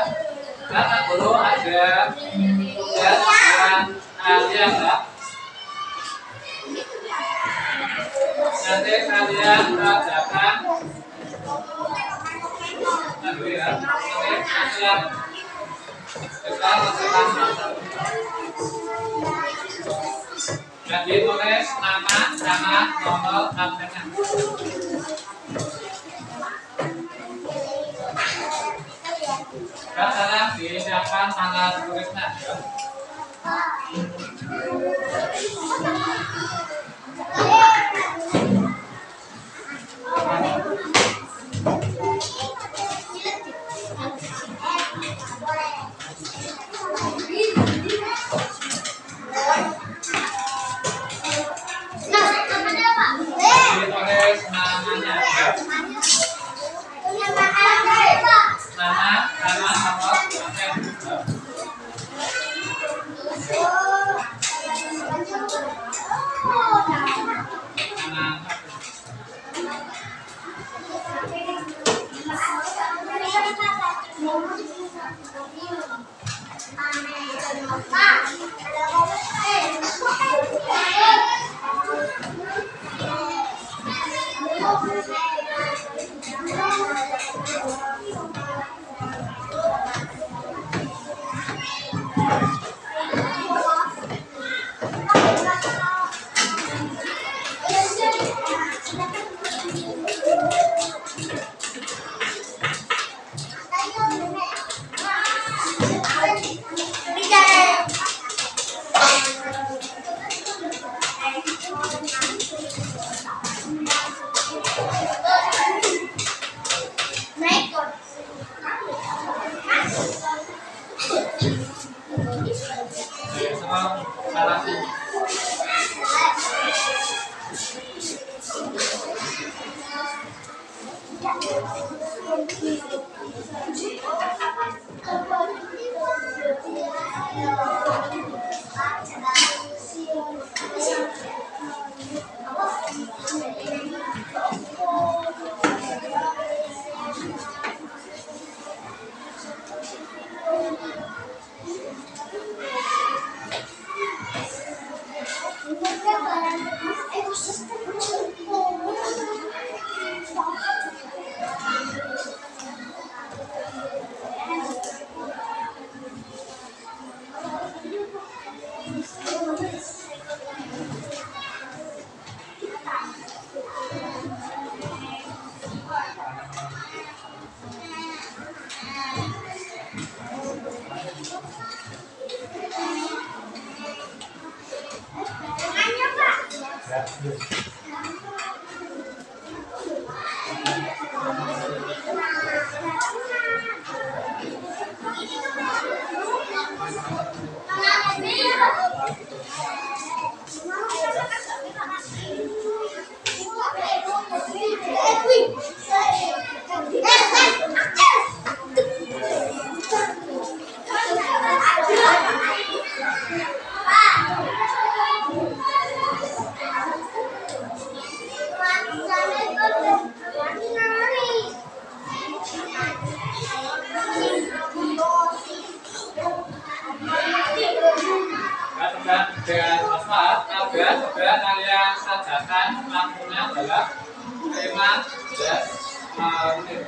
karena dulu ada tugas yang kalian ya. Nanti kalian kerjakan nanti ya. Jadi tulis nama sama nomor absennya. Dan sekarang disiapkan alat tulisnya. Ditulis namanya ya. Nama sama nomor absen. Dengan manfaat ada kalian sajakan lampunya adalah 5 menit juga 5 menit.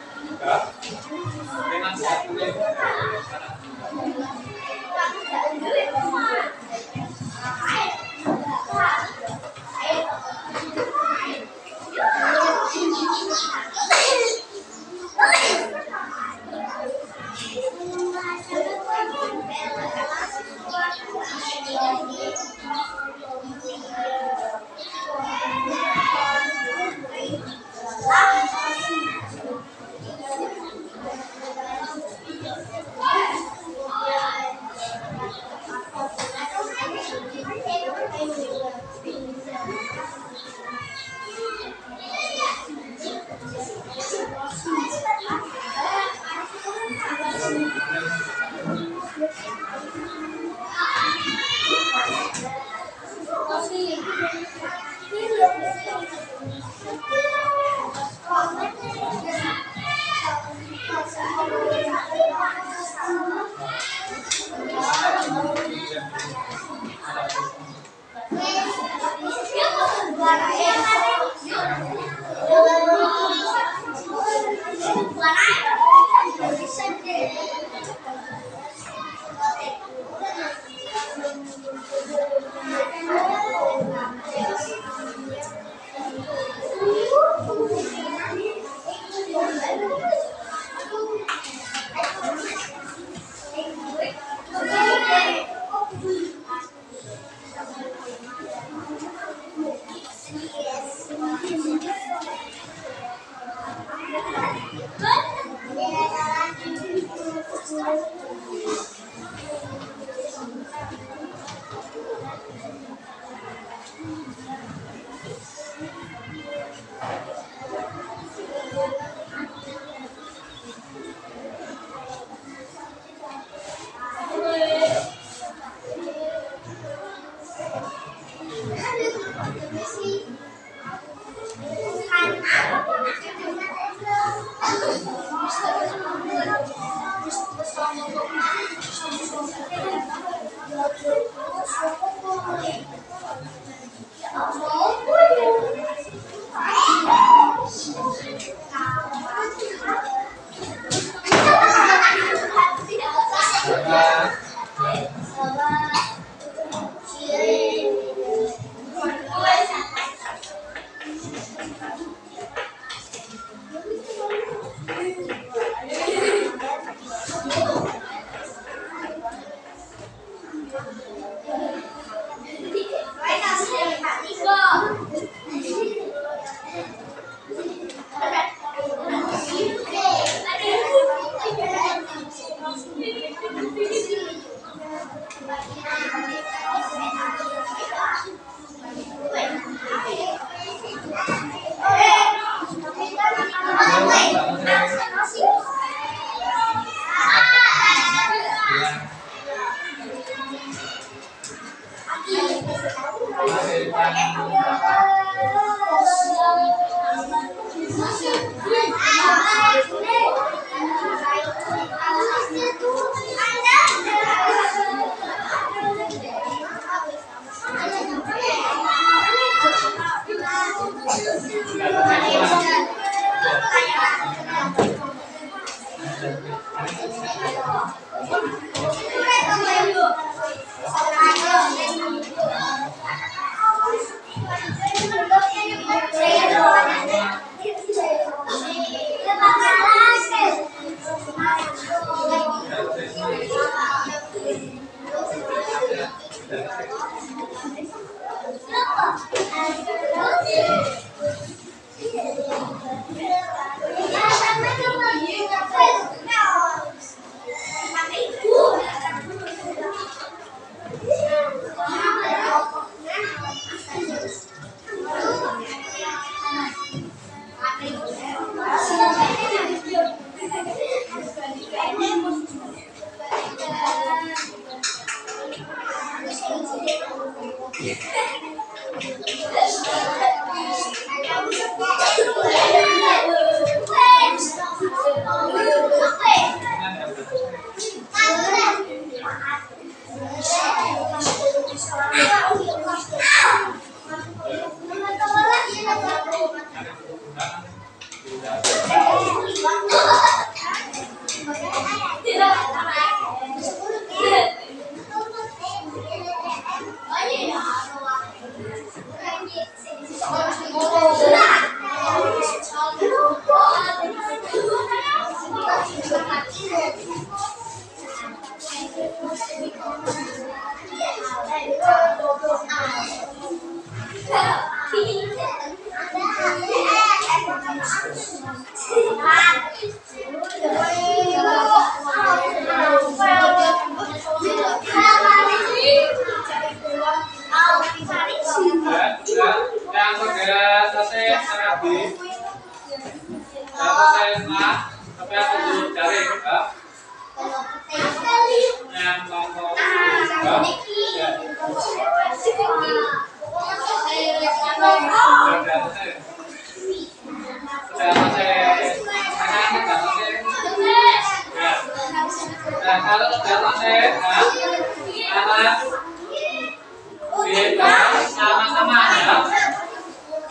sama-sama ya.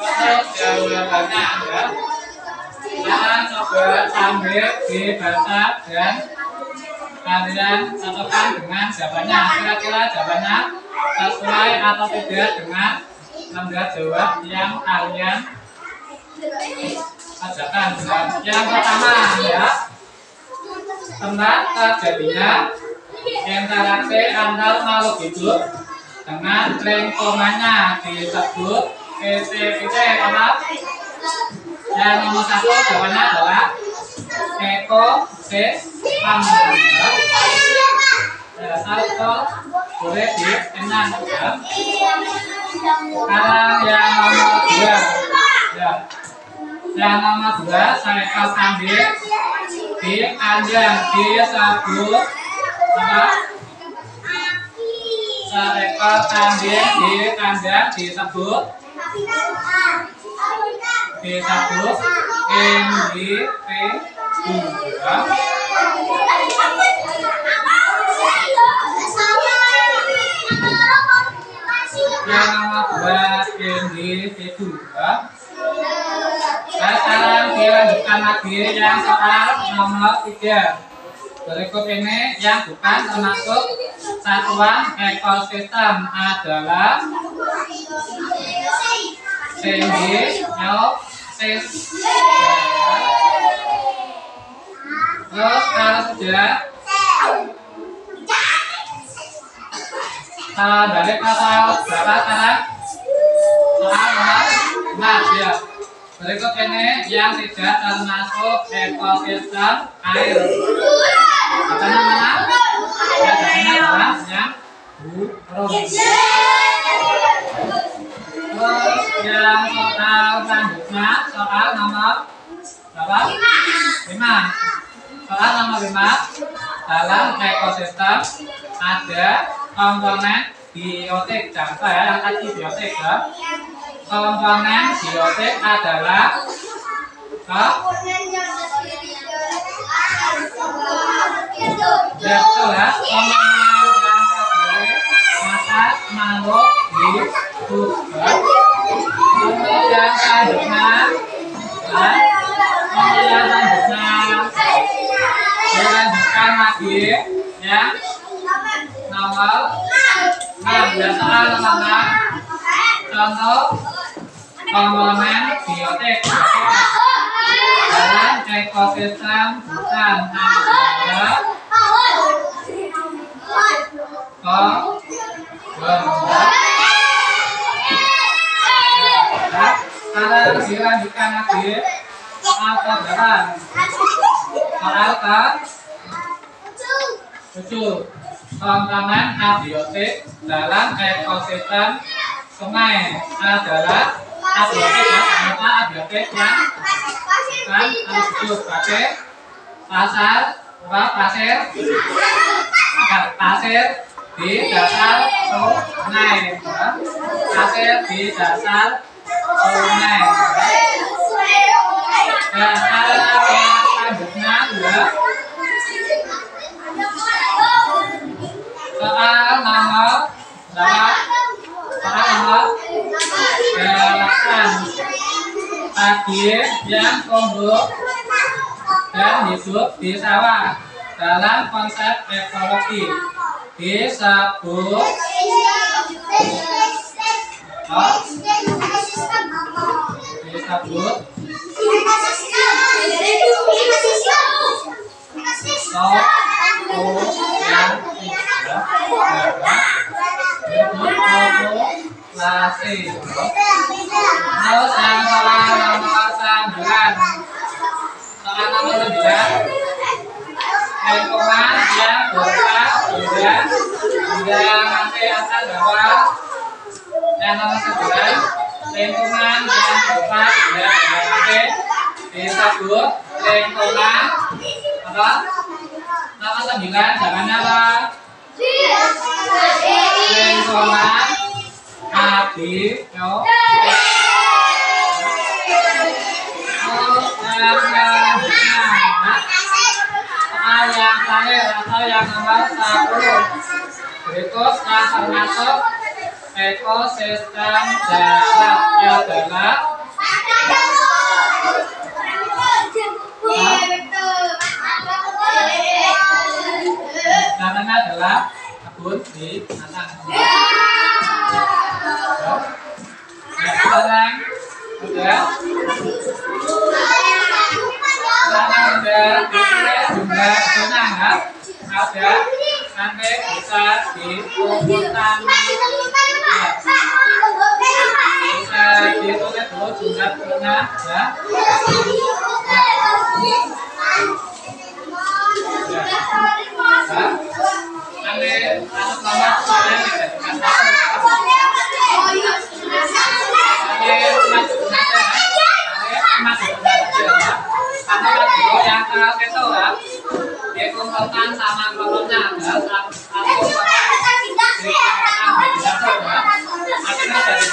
Untuk jawabannya ya. Jangan coba sambil dibaca dan kalian cocokkan dengan jawabannya. Kira-kira jawabannya sesuai atau tidak dengan tanda jawab yang kalian ajarkan. Yang pertama ya, tempat terjadinya interaksi antar makhluk hidup dengan lingkungannya disebut PCPC apa? Yang nomor satu jawabannya adalah ekosistem. Ya, satu boleh ditenang ya. Sekarang yang nomor dua ya. Yang nomor dua seekor kambing di kandang disebut apa? Seekor kambing di kandang disebut individu ya. Yang nomor dua individu ya. Sekarang dilanjutkan lagi yang soal nomor 3. Berikut ini yang bukan termasuk satuan ekosistem adalah simbiosis. Terus kalau sudah balik ke soal berapa sekarang? Soal nomor 4 ya. Berikut ini yang tidak termasuk ekosistem air. Apa namanya? Jawabannya adalah yang burung. Terus yang soal selanjutnya soal nomor berapa? 5. Soal nomor 5, dalam ekosistem ada komponen biotik. Contoh ya, yang tadi biotik ya. Komponen biotik adalah betul ya, komponen yang terdiri atas makhluk hidup. Untuk yang selanjutnya, dilanjutkan lagi ya, nomor 6 ya, soal nomor 6. Contoh komponen biotik dalam ekosistem hutan adalah Sekarang dilanjutkan lagi soal ke-8. Soal ke-7. Komponen abiotik dalam ekosistem sungai adalah abiotik ya, ternyata abiotik yang kan hidup pakai pasir di dasar sungai ya. Pasir di dasar sungai. Dan hal yang selanjutnya adalah soal nomor 8. Tadi yang tumbuh dan hidup di sawah dalam konsep ekologi disebut populasi. Terus yang soal nomor 9. Soal nomor 9, lingkungan yang berupa hingga nanti akan dapat yang nomor 9, lingkungan yang berupa hingga nanti disebut lingkungan apa? Nomor 9 jawabannya apa? Lingkungan abiotik. Soal yang terakhir atau yang nomor 10. Berikut yang termasuk ekosistem darat adalah namanya adalah kebun binatang. Sekarang udah jumlah benang ya, ada nanti bisa dikumpulkan, bisa ditulis dulu jumlah benang ya. Nanti atas nama kalian dijadikan yang itu ya, dikumpulkan sama kolomnya ya, akhirnya dari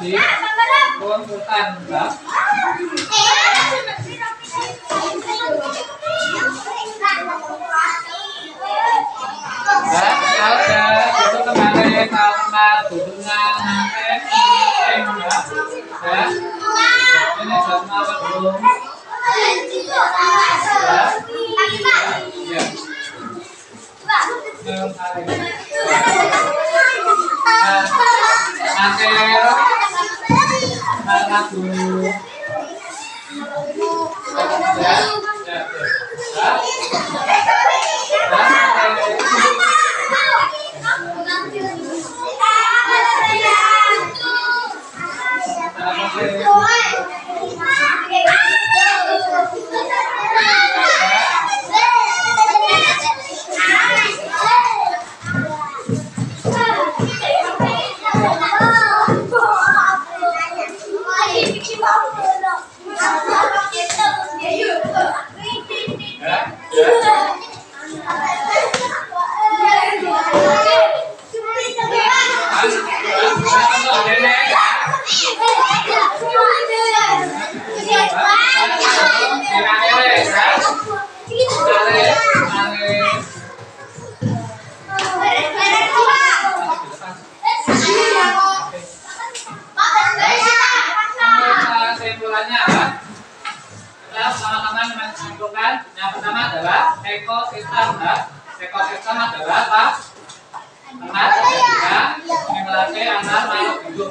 di konsultan Mbak. Dan ada itu kemarin kalimat duduknya nanti ya. Ini sama belum? Ya. Akhir lagu Kesimpulannya kita sama-sama menyimpulkan yang pertama adalah ekosistem. Ekosistem adalah apa? Tempat terjadinya simulasi antar makhluk hidup.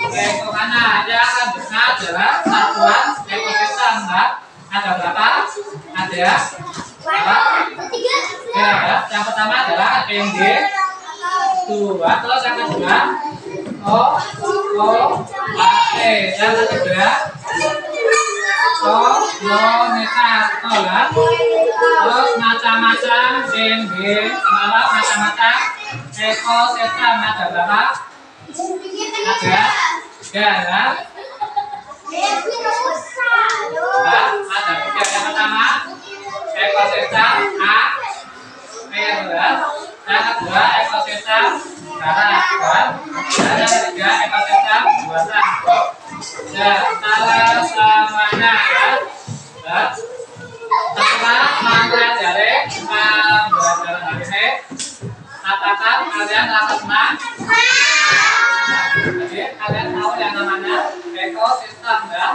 Lingkungannya yang selanjutnya adalah satuan ekosistem. Ada berapa? Ada ya? Yang pertama adalah MD 2, terus yang kedua yang ketiga komunitas, terus macam-macam NG, macam-macam ekosistem. Ada berapa? Ada 3 ya. Ada 3. Yang pertama ekosistem A, yang kedua ekosistem darat, dan yang ketiga ekosistem buatan. Salah semuanya ya. Setelah mempelajari pembelajaran hari ini, katakan kalian rasa senang. Jadi kalian tahu yang namanya ekosistem ya.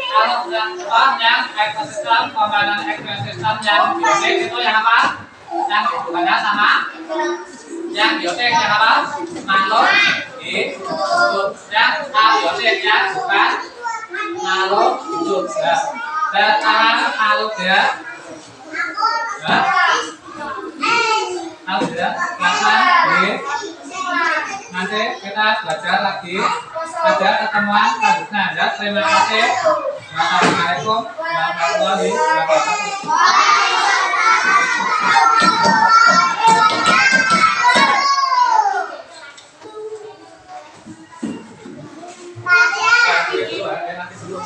Kalau yang ekosistem, pembangunan ekosistem yang biotik itu yang apa? Yang hubungannya sama yang biotik yang apa? Makhluk hidup. Yang abiotik yang bukan makhluk hidup ya. Dan sekarang makhluk ya. Makhluk ya. Nanti kita belajar lagi pada pertemuan selanjutnya ya. Terima kasih. Wassalamualaikum warahmatullahi wabarakatuh. Nanti dulu ya, nanti dulu.